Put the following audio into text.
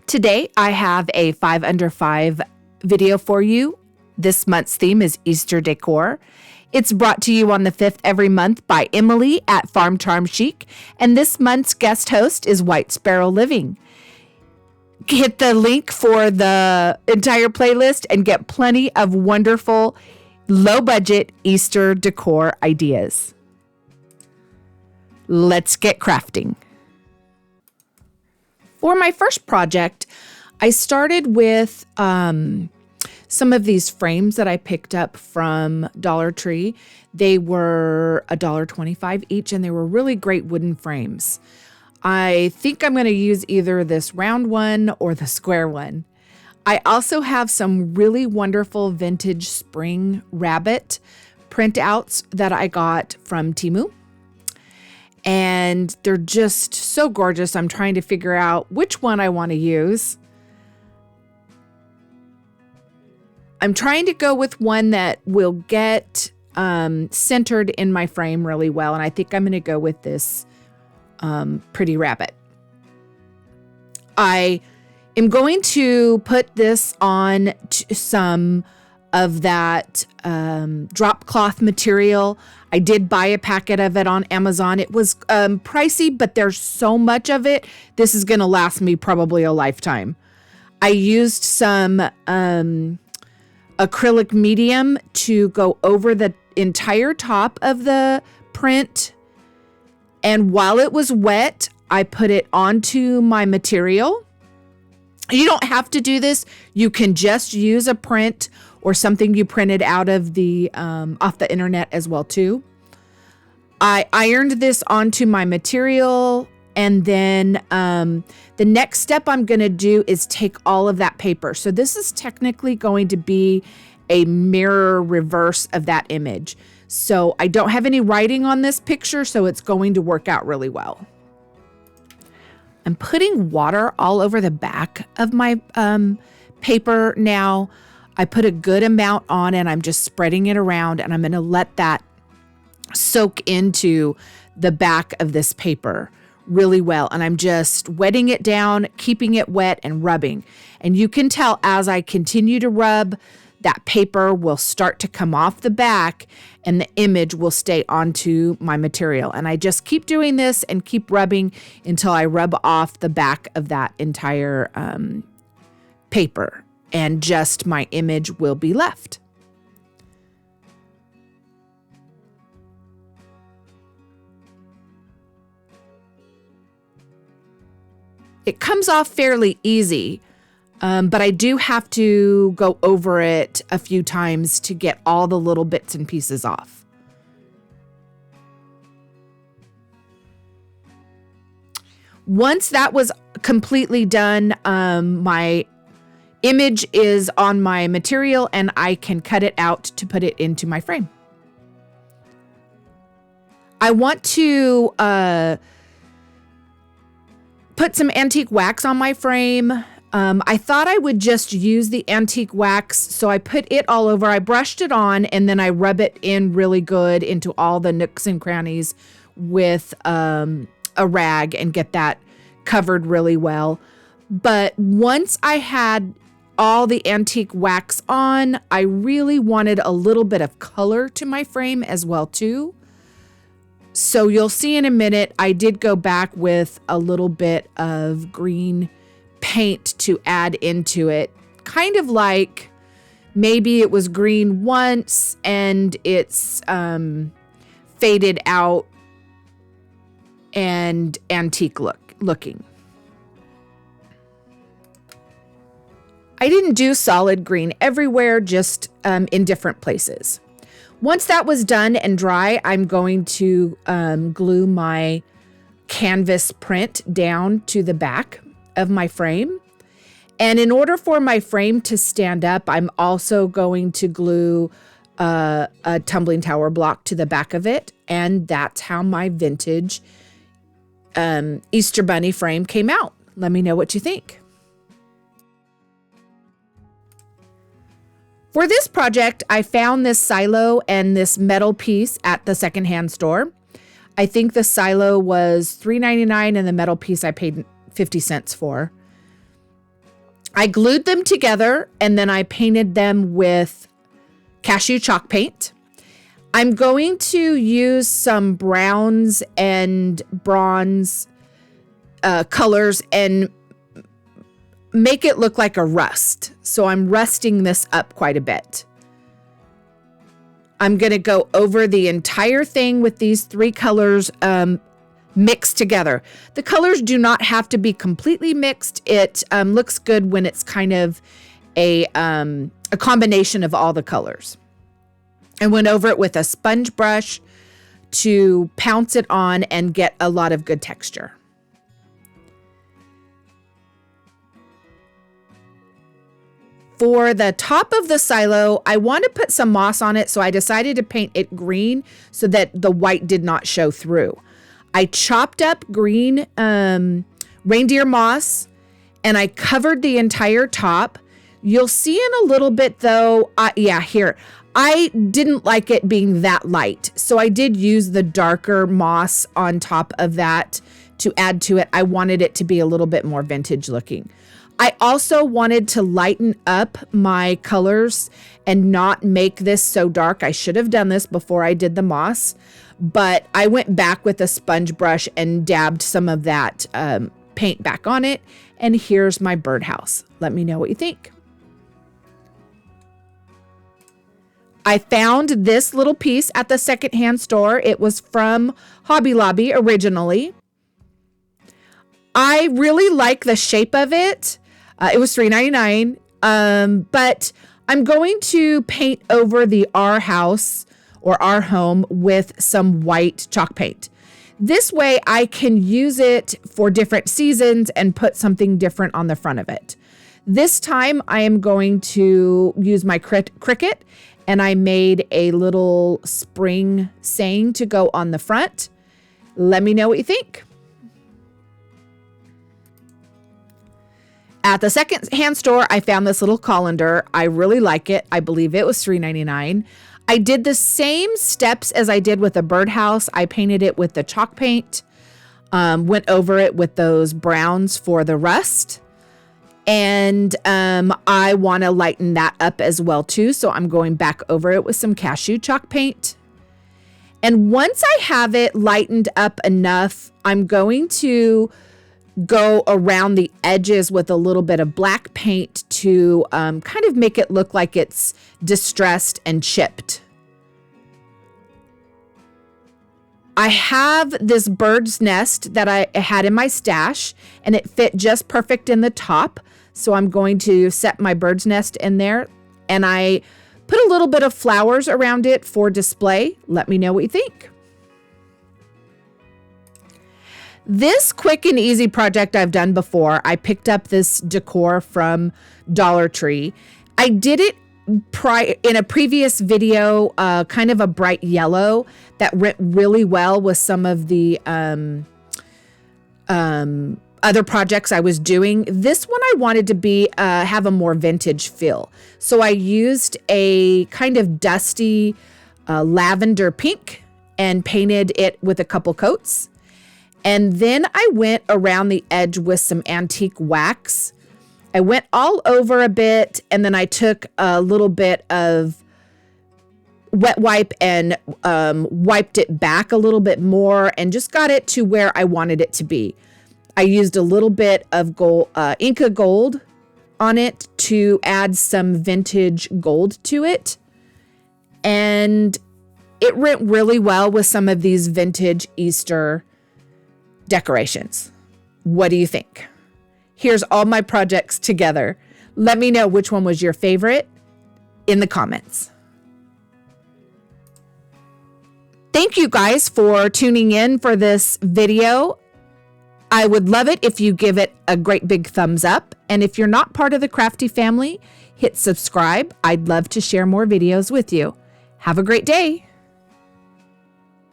Today, I have a 5 under 5 video for you. This month's theme is Easter decor. It's brought to you on the 5th every month by Emily at FarmCharmChic, and this month's guest host is White Sparrow Living. Hit the link for the entire playlist and get plenty of wonderful, low-budget Easter decor ideas. Let's get crafting. For my first project, I started with some of these frames that I picked up from Dollar Tree. They were $1.25 each, and they were really great wooden frames. I think I'm going to use either this round one or the square one. I also have some really wonderful vintage spring rabbit printouts that I got from Temu. And they're just so gorgeous. I'm trying to figure out which one I want to use. I'm trying to go with one that will get centered in my frame really well. And I think I'm going to go with this pretty rabbit. I am going to put this on some of that drop cloth material. I did buy a packet of it on Amazon. It was pricey, but there's so much of it. This is going to last me probably a lifetime. I used some acrylic medium to go over the entire top of the print. And while it was wet, I put it onto my material. You don't have to do this. You can just use a print or something you printed out of the off the internet as well too. I ironed this onto my material, and then the next step I'm going to do is take all of that paper. So this is technically going to be a mirror reverse of that image. So I don't have any writing on this picture, so it's going to work out really well. I'm putting water all over the back of my paper now. I put a good amount on and I'm just spreading it around, and I'm going to let that soak into the back of this paper really well. And I'm just wetting it down, keeping it wet and rubbing. And you can tell as I continue to rub, that paper will start to come off the back and the image will stay onto my material. And I just keep doing this and keep rubbing until I rub off the back of that entire paper, and just my image will be left. It comes off fairly easy, but I do have to go over it a few times to get all the little bits and pieces off. Once that was completely done, my image is on my material and I can cut it out to put it into my frame. I want to put some antique wax on my frame. I thought I would just use the antique wax, so I put it all over. I brushed it on and then I rub it in really good into all the nooks and crannies with a rag and get that covered really well. But once I had all the antique wax on, I really wanted a little bit of color to my frame as well too. So you'll see in a minute, I did go back with a little bit of green paint to add into it. Kind of like maybe it was green once and it's faded out and antique looking. I didn't do solid green everywhere, just in different places. Once that was done and dry, I'm going to glue my canvas print down to the back of my frame. And in order for my frame to stand up, I'm also going to glue a tumbling tower block to the back of it. And that's how my vintage Easter Bunny frame came out. Let me know what you think. For this project, I found this silo and this metal piece at the secondhand store. I think the silo was $3.99 and the metal piece I paid 50 cents for. I glued them together and then I painted them with cashew chalk paint. I'm going to use some browns and bronze colors and make it look like a rust. So I'm rusting this up quite a bit. I'm going to go over the entire thing with these three colors mixed together. The colors do not have to be completely mixed. It looks good when it's kind of a combination of all the colors. I went over it with a sponge brush to pounce it on and get a lot of good texture. For the top of the silo, I want to put some moss on it, so I decided to paint it green so that the white did not show through. I chopped up green reindeer moss and I covered the entire top. You'll see in a little bit though, here. I didn't like it being that light, so I did use the darker moss on top of that to add to it. I wanted it to be a little bit more vintage looking. I also wanted to lighten up my colors and not make this so dark. I should have done this before I did the moss, but I went back with a sponge brush and dabbed some of that paint back on it. And here's my birdhouse. Let me know what you think. I found this little piece at the secondhand store. It was from Hobby Lobby originally. I really like the shape of it. It was $3.99, but I'm going to paint over the our house or our home with some white chalk paint. This way I can use it for different seasons and put something different on the front of it. This time I am going to use my Cricut, and I made a little spring saying to go on the front. Let me know what you think. At the secondhand store, I found this little colander. I really like it. I believe it was $3.99. I did the same steps as I did with the birdhouse. I painted it with the chalk paint, went over it with those browns for the rust. And I want to lighten that up as well too. So I'm going back over it with some cashew chalk paint. And once I have it lightened up enough, I'm going to go around the edges with a little bit of black paint to kind of make it look like it's distressed and chipped. I have this bird's nest that I had in my stash, and it fit just perfect in the top. So I'm going to set my bird's nest in there, and I put a little bit of flowers around it for display. Let me know what you think. This quick and easy project I've done before. I picked up this decor from Dollar Tree. I did it in a previous video, kind of a bright yellow that went really well with some of the other projects I was doing. This one I wanted to be have a more vintage feel. So I used a kind of dusty lavender pink and painted it with a couple coats. And then I went around the edge with some antique wax. I went all over a bit, and then I took a little bit of wet wipe and wiped it back a little bit more and just got it to where I wanted it to be. I used a little bit of gold, Inca gold on it to add some vintage gold to it. And it went really well with some of these vintage Easter decorations. What do you think? Here's all my projects together. Let me know which one was your favorite in the comments. Thank you guys for tuning in for this video. I would love it if you give it a great big thumbs up. And if you're not part of the Crafty family, hit subscribe. I'd love to share more videos with you. Have a great day.